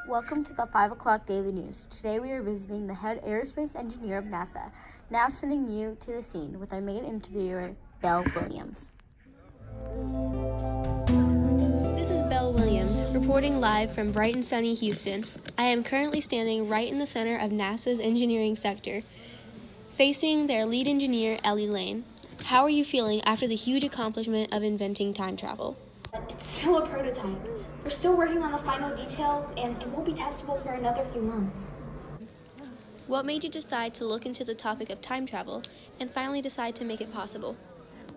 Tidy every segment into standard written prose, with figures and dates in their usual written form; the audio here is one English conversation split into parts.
Welcome to the 5 o'clock Daily News. Today we are visiting the head aerospace engineer of NASA. Now sending you to the scene with our main interviewer, Belle Williams. This is Belle Williams, reporting live from bright and sunny Houston. I am currently standing right in the center of NASA's engineering sector, facing their lead engineer, Ellie Lane. How are you feeling after the huge accomplishment of inventing time travel? It's still a prototype. We're still working on the final details, and it won't be testable for another few months. What made you decide to look into the topic of time travel and finally decide to make it possible?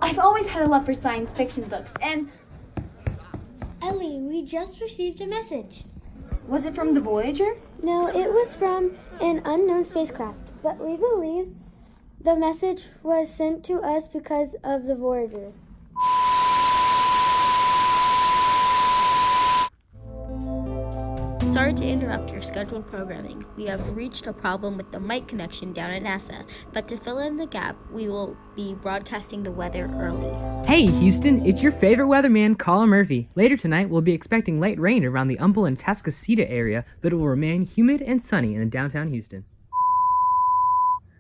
I've always had a love for science fiction books, and... Ellie, we just received a message. Was it from the Voyager? No, it was from an unknown spacecraft, but we believe the message was sent to us because of the Voyager. Sorry to interrupt your scheduled programming. We have reached a problem with the mic connection down at NASA, but to fill in the gap, we will be broadcasting the weather early. Hey Houston, it's your favorite weatherman, Colin Murphy. Later tonight, we'll be expecting light rain around the Humble and Tascasita area, but it will remain humid and sunny in downtown Houston.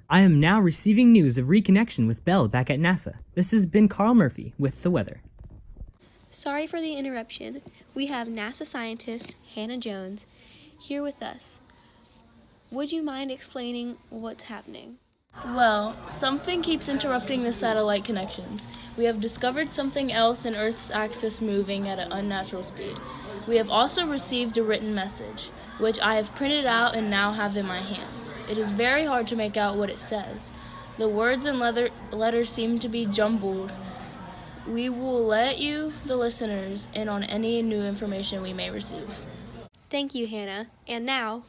I am now receiving news of reconnection with Belle back at NASA. This has been Carl Murphy with the weather. Sorry for the interruption. We have NASA scientist Hannah Jones here with us. Would you mind explaining what's happening? Well, something keeps interrupting the satellite connections. We have discovered something else in Earth's axis moving at an unnatural speed. We have also received a written message, which I have printed out and now have in my hands. It is very hard to make out what it says. The words and letters seem to be jumbled. We will let you, the listeners, in on any new information we may receive. Thank you, Hannah. And now...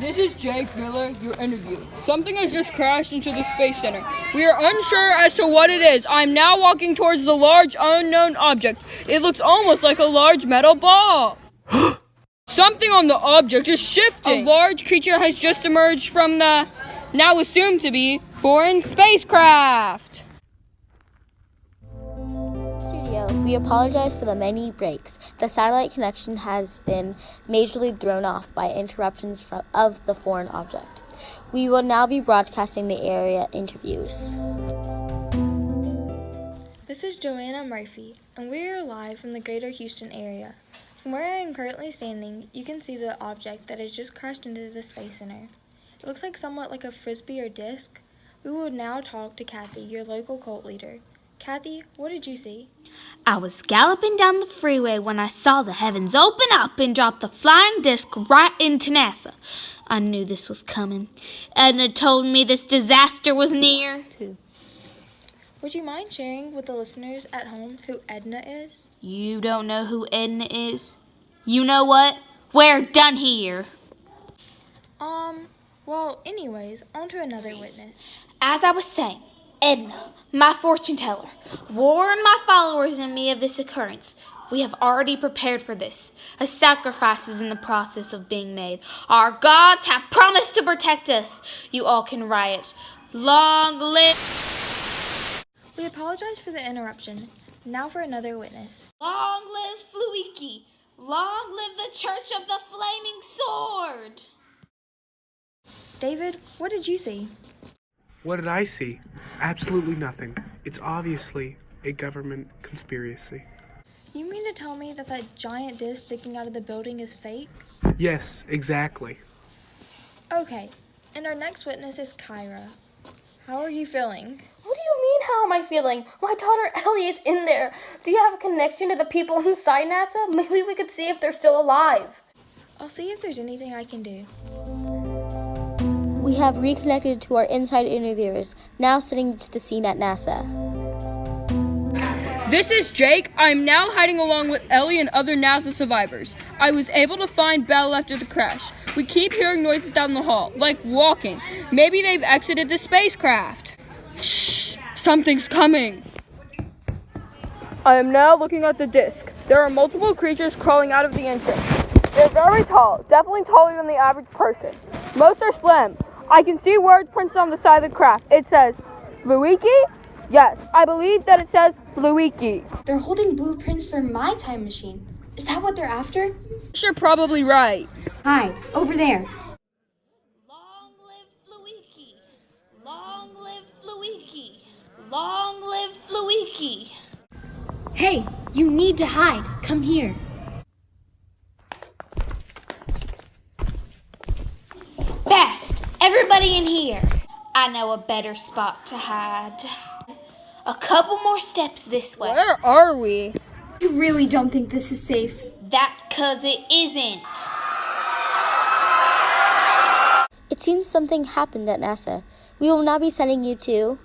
This is Jake Miller, your interview. Something has just crashed into the Space Center. We are unsure as to what it is. I'm now walking towards the large unknown object. It looks almost like a large metal ball. Something on the object is shifting. A large creature has just emerged from the, now assumed to be, foreign spacecraft. We apologize for the many breaks. The satellite connection has been majorly thrown off by interruptions of the foreign object. We will now be broadcasting the area interviews. This is Joanna Murphy, and we are live from the greater Houston area. From where I am currently standing, you can see the object that has just crashed into the Space Center. It looks like somewhat like a frisbee or disc. We will now talk to Kathy, your local cult leader. Kathy, what did you see? I was galloping down the freeway when I saw the heavens open up and drop the flying disc right into NASA. I knew this was coming. Edna told me this disaster was near. Would you mind sharing with the listeners at home who Edna is? You don't know who Edna is? You know what? We're done here. Well, anyways, on to another witness. As I was saying, Edna, my fortune teller, warned my followers and me of this occurrence. We have already prepared for this. A sacrifice is in the process of being made. Our gods have promised to protect us. You all can riot. Long live... We apologize for the interruption. Now for another witness. Long live Fluiki. Long live the Church of the Flaming Sword. David, what did you see? What did I see? Absolutely nothing. It's obviously a government conspiracy. You mean to tell me that giant disc sticking out of the building is fake? Yes, exactly. Okay, and our next witness is Kyra. How are you feeling? What do you mean, how am I feeling? My daughter Ellie is in there. Do you have a connection to the people inside NASA? Maybe we could see if they're still alive. I'll see if there's anything I can do. We have reconnected to our inside interviewers, now sitting to the scene at NASA. This is Jake. I'm now hiding along with Ellie and other NASA survivors. I was able to find Belle after the crash. We keep hearing noises down the hall, like walking. Maybe they've exited the spacecraft. Shh! Something's coming. I am now looking at the disc. There are multiple creatures crawling out of the entrance. They're very tall, definitely taller than the average person. Most are slim. I can see words printed on the side of the craft. It says, Fluiki? Yes, I believe that it says Fluiki. They're holding blueprints for my time machine. Is that what they're after? You're probably right. Hi, over there. Long live Fluiki! Long live Fluiki! Long live Fluiki! Hey, you need to hide. Come here. Fast! Everybody in here! I know a better spot to hide. A couple more steps this way. Where are we? You really don't think this is safe? That's 'cause it isn't. It seems something happened at NASA. We will now be sending you to